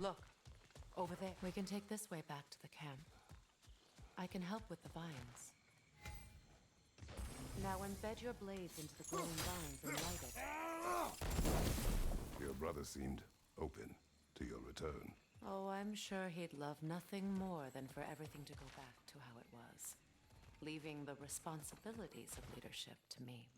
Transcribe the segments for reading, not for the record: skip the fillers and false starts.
Look, over there. We can take this way back to the camp. I can help with the vines. Now embed your blades into the glowing vines and light it. Your brother seemed open to your return. Oh, I'm sure he'd love nothing more than for everything to go back to how it was, leaving the responsibilities of leadership to me.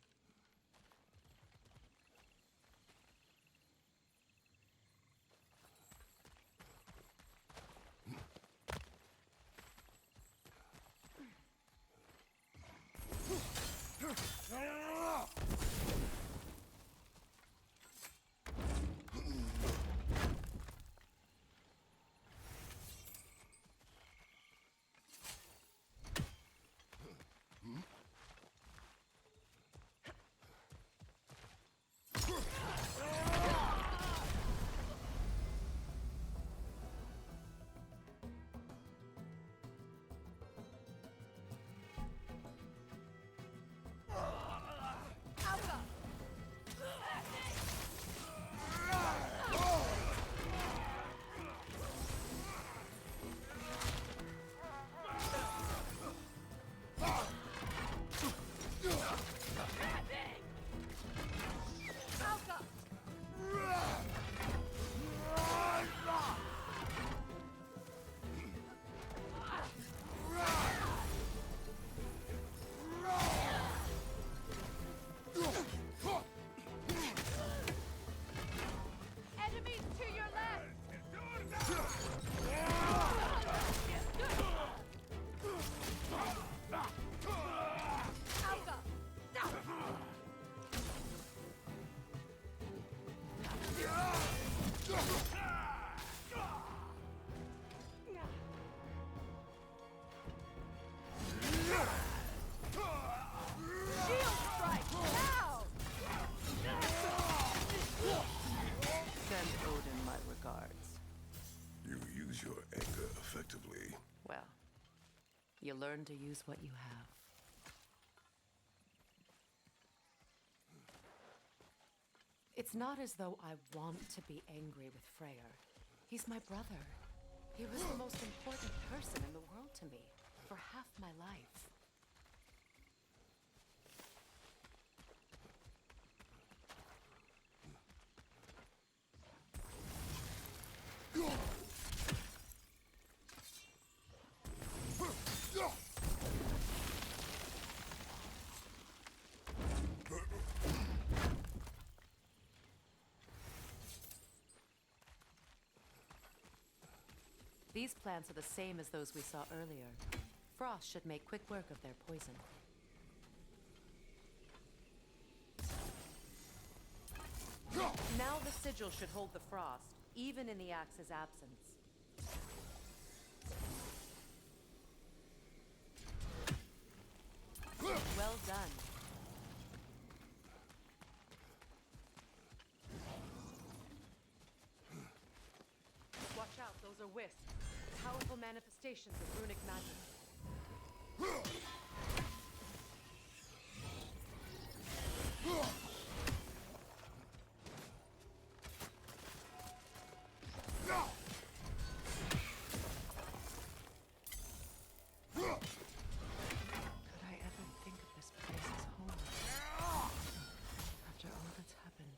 Effectively. Well, you learn to use what you have. It's not as though I want to be angry with Freyr. He's my brother. He was the most important person in the world to me for half my life. These plants are the same as those we saw earlier. Frost should make quick work of their poison. Now the sigil should hold the frost, even in the axe's absence. Well done. Watch out, those are wisps. Powerful manifestations of runic magic. Could I ever think of this place as home? After all that's happened.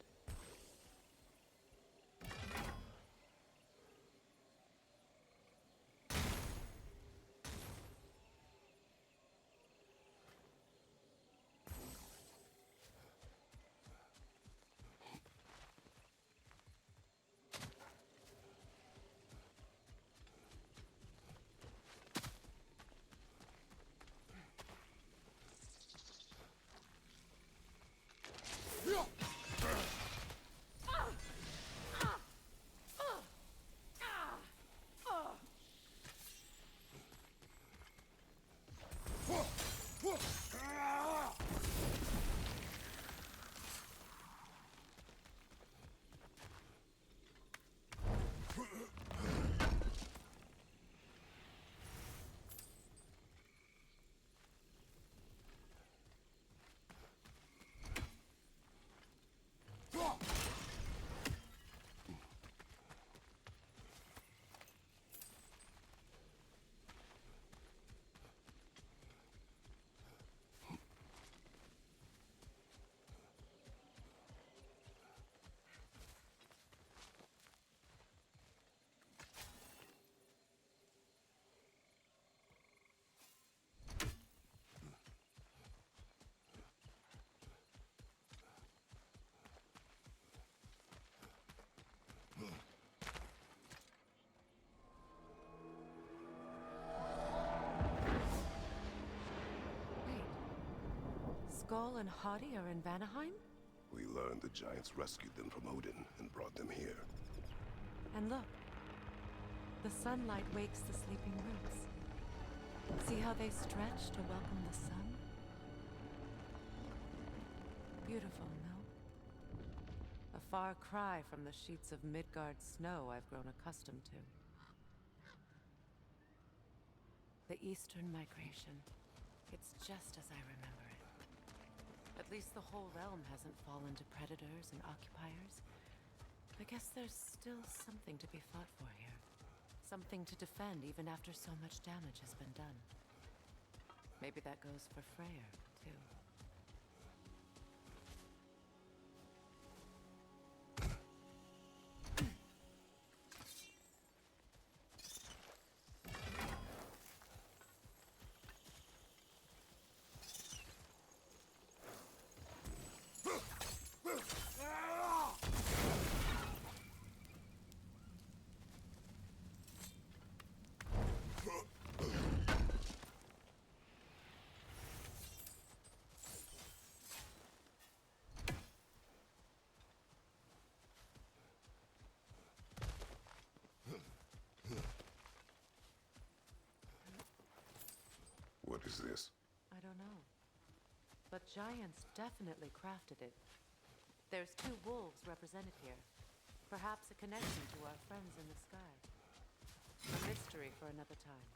Skull and Hati are in Vanaheim? We learned the giants rescued them from Odin and brought them here. And look. The sunlight wakes the sleeping roots. See how they stretch to welcome the sun? Beautiful, no? A far cry from the sheets of Midgard snow I've grown accustomed to. The Eastern Migration. It's just as I remember it. At least the whole realm hasn't fallen to predators and occupiers. I guess there's still something to be fought for here. Something to defend even after so much damage has been done. Maybe that goes for Freyr, too. What is this? I don't know. But giants definitely crafted it. There's 2 wolves represented here. Perhaps a connection to our friends in the sky. A mystery for another time.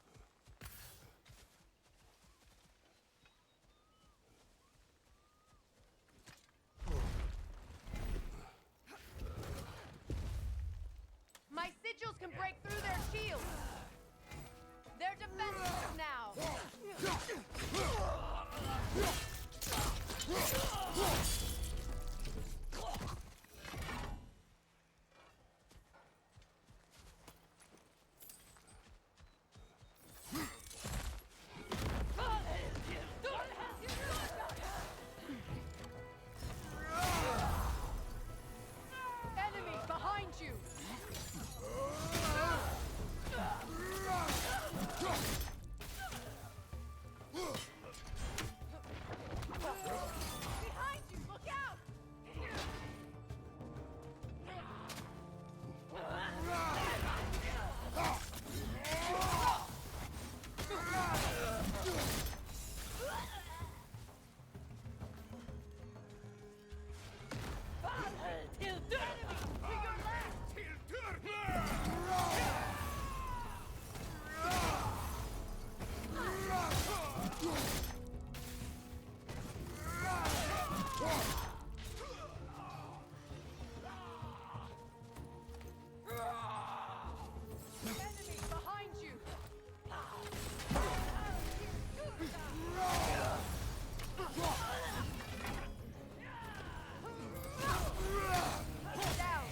My sigils can break through their shields! They're defenseless now! Enemy behind you! Behind you! Look out! Enemy to your left! Enemy behind you! Down!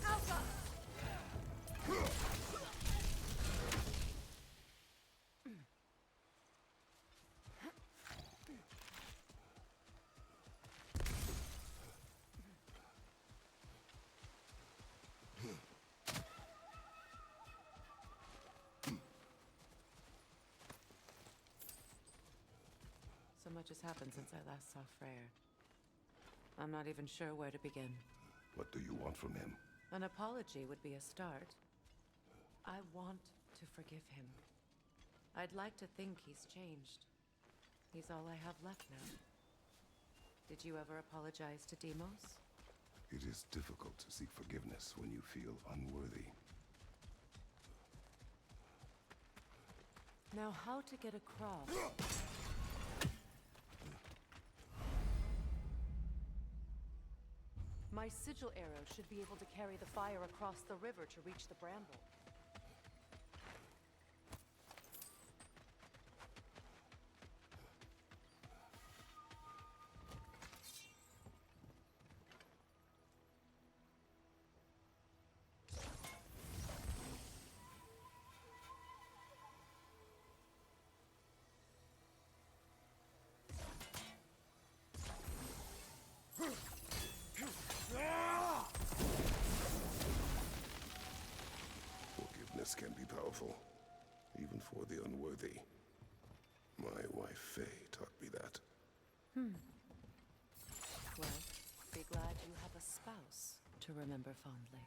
Alpha! So much has happened since I last saw Freyr. I'm not even sure where to begin. What do you want from him? An apology would be a start. I want to forgive him. I'd like to think he's changed. He's all I have left now. Did you ever apologize to Deimos? It is difficult to seek forgiveness when you feel unworthy. Now how to get across? My sigil arrow should be able to carry the fire across the river to reach the bramble. Forgiveness can be powerful, even for the unworthy. My wife Faye taught me that. Well, be glad you have a spouse to remember fondly.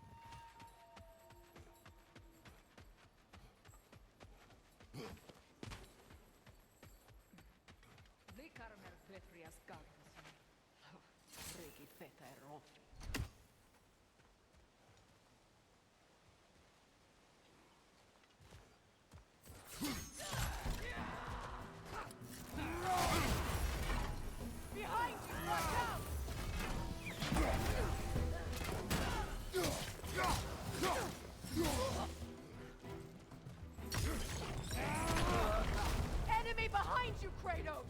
Behind you! Watch out! Enemy behind you, Kratos!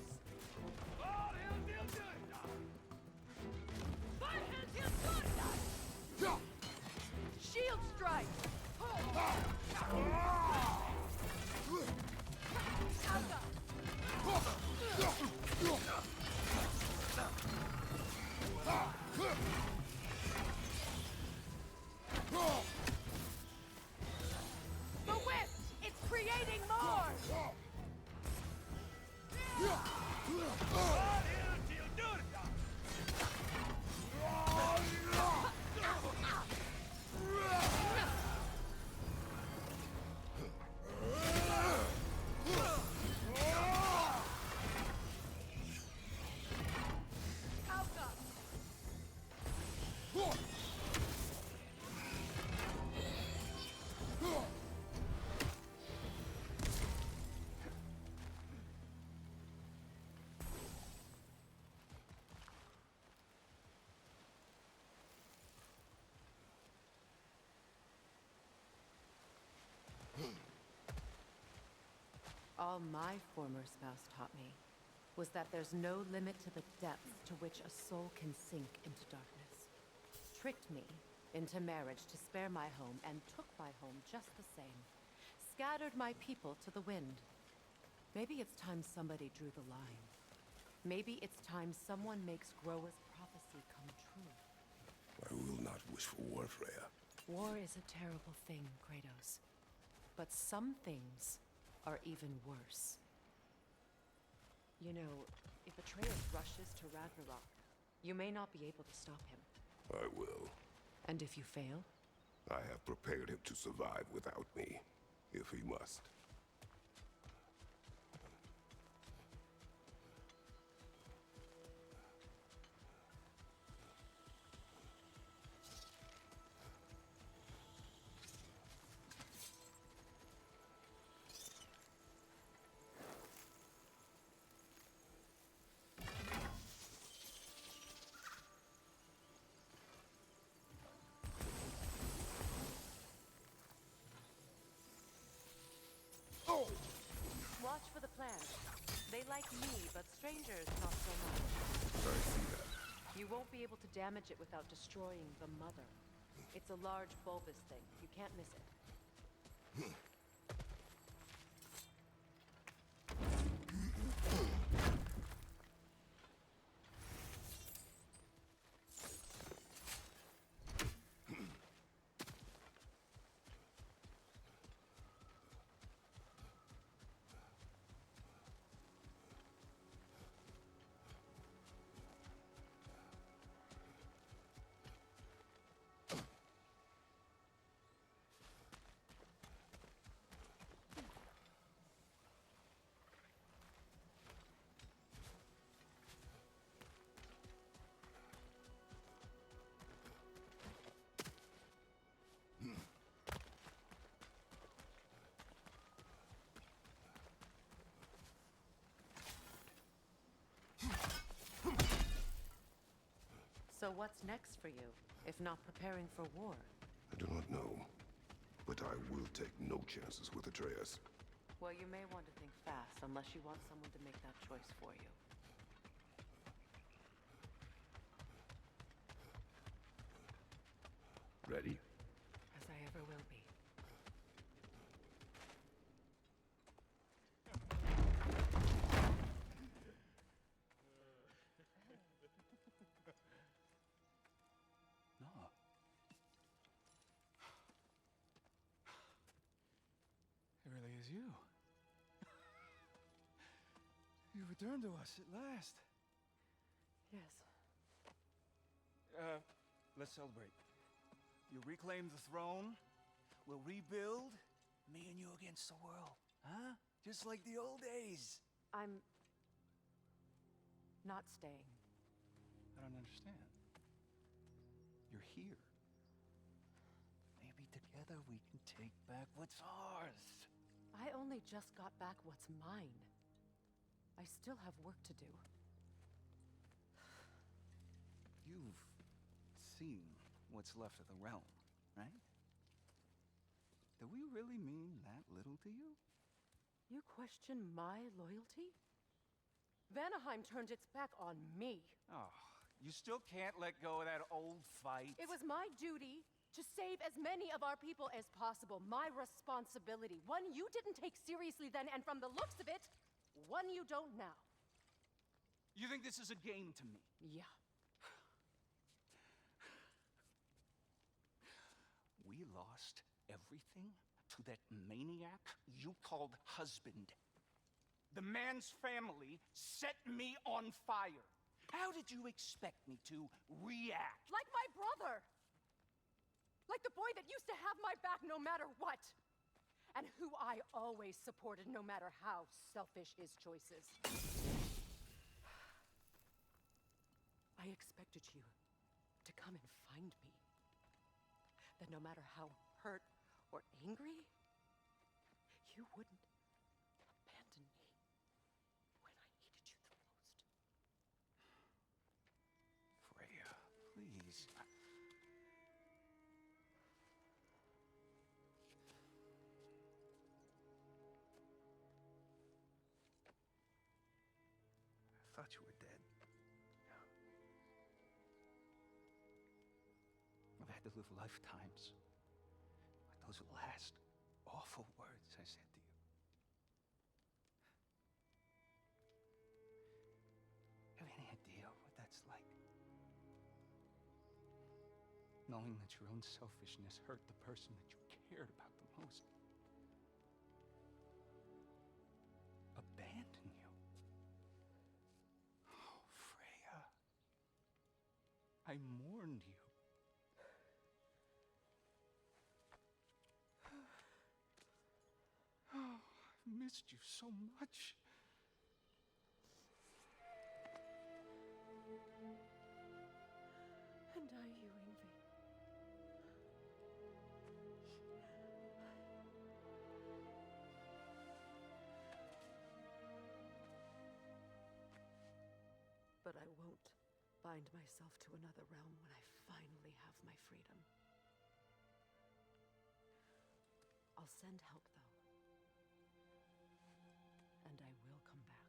Shield strike! The whip! It's creating more! All my former spouse taught me was that there's no limit to the depth to which a soul can sink into darkness. Tricked me into marriage to spare my home and took my home just the same. Scattered my people to the wind. Maybe it's time somebody drew the line. Maybe it's time someone makes Groa's prophecy come true. I will not wish for war, Freya. War is a terrible thing, Kratos. But some things are even worse. You know, if Atreus rushes to Ragnarok, you may not be able to stop him. I will. And if you fail? I have prepared him to survive without me, if he must. Watch for the plants. They like me, but strangers not so much. I see that. You won't be able to damage it without destroying the mother. It's a large bulbous thing. You can't miss it. So what's next for you, if not preparing for war? I do not know, but I will take no chances with Atreus. Well, you may want to think fast, unless you want someone to make that choice for you. Ready? As I ever will be. No. It really is you. You returned to us at last. Yes. Let's celebrate. You reclaim the throne. We'll rebuild. Me and you against the world. Huh? Just like the old days. I'm not staying. I don't understand. You're here. Maybe together we can take back what's ours. I only just got back what's mine. I still have work to do. You've seen what's left of the realm, right? Do we really mean that little to you? You question my loyalty? Vanaheim turned its back on me. Oh, you still can't let go of that old fight? It was my duty to save as many of our people as possible. My responsibility. One you didn't take seriously then, and from the looks of it, one you don't now. You think this is a game to me? Yeah. We lost everything to that maniac you called husband. The man's family set me on fire. How did you expect me to react? Like my brother! Like the boy that used to have my back no matter what! And who I always supported no matter how selfish his choices. I expected you to come and find me. That no matter how hurt or angry, you wouldn't abandon me when I needed you the most. Freya, please. I thought you were dead. I've had to live lifetimes with those last awful words I said to you. Have any idea what that's like? Knowing that your own selfishness hurt the person that you cared about the most. Abandon you. Oh, Freya. I mourned you. Oh, I've missed you so much. And I you, Ingvi. But I won't bind myself to another realm when I finally have my freedom. I'll send help, though. And I will come back.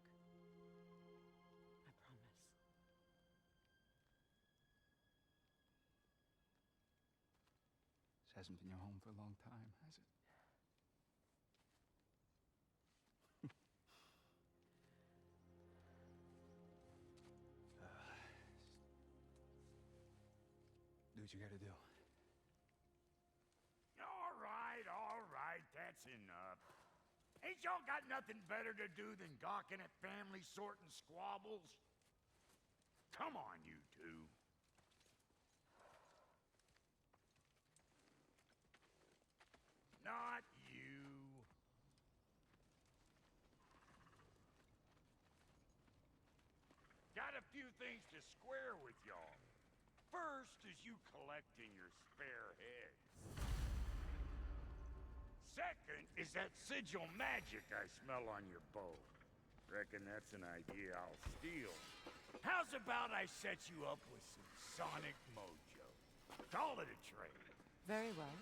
I promise. This hasn't been your home for a long time, has it? Do what you gotta do. All right, that's enough. Ain't y'all got nothing better to do than gawking at family sorting squabbles? Come on, you two. Not you. Got a few things to square with y'all. First is you collecting your spare heads. Second is that sigil magic I smell on your bow. Reckon that's an idea I'll steal. How's about I set you up with some sonic mojo? Call it a trade. Very well.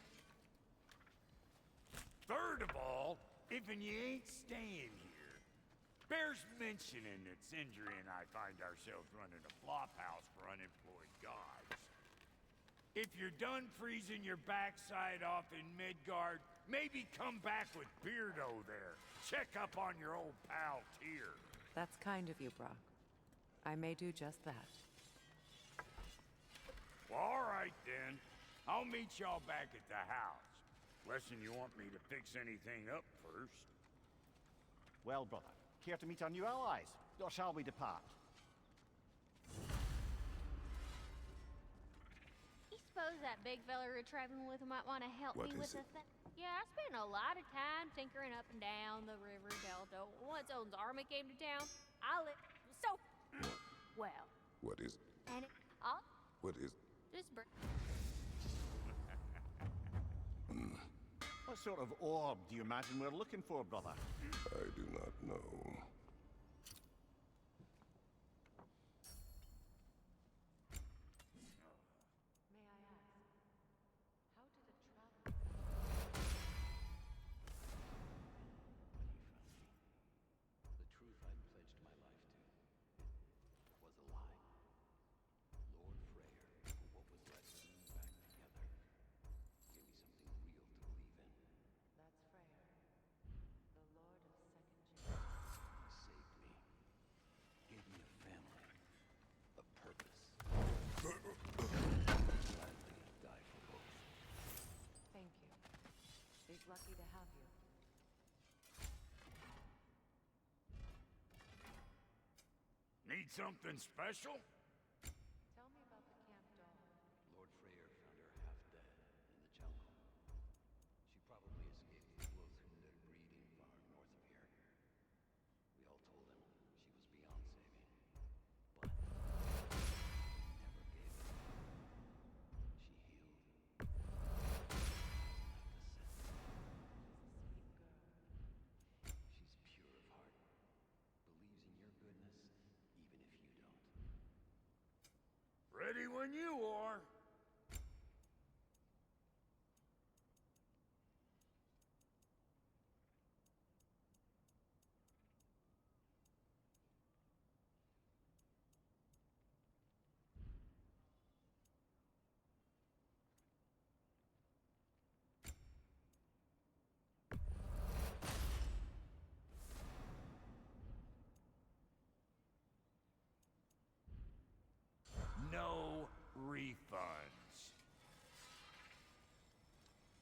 Third of all, if you ain't staying here, bears mentioning that Sindri and I find ourselves running a flop house for unemployed gods. If you're done freezing your backside off in Midgard, maybe come back with Beardo there. Check up on your old pal Tyr. That's kind of you, Brock. I may do just that. Well, all right then. I'll meet y'all back at the house. Unless you want me to fix anything up first. Well, brother, care to meet our new allies? Or shall we depart? I suppose that big fella we're traveling with might want to help What me is with it? the thing. Yeah, I spent a lot of time tinkering up and down the river delta. Once Odin's army came to town, I lived so well. What is... And it all what is... just What sort of orb do you imagine we're looking for, brother? I do not know. May I ask, how did it travel? The truth I'd pledged my life to was a lie. Lord Freyr, for what was left of us back together, gave me something real to believe in. That's Freyr, the Lord of Second Chance. He saved me, gave me a family, a purpose. Gladly die for both. Thank you. He's lucky to have you. Need something special? Tell me about the camp dog. Lord Freyr found her half dead in the jungle. She probably escaped the Bloodthunde breeding far north of here. We all told him she was beyond saving. But he never gave up. She healed. She's pure of heart. Believes in your goodness, even if you don't. Ready when you are.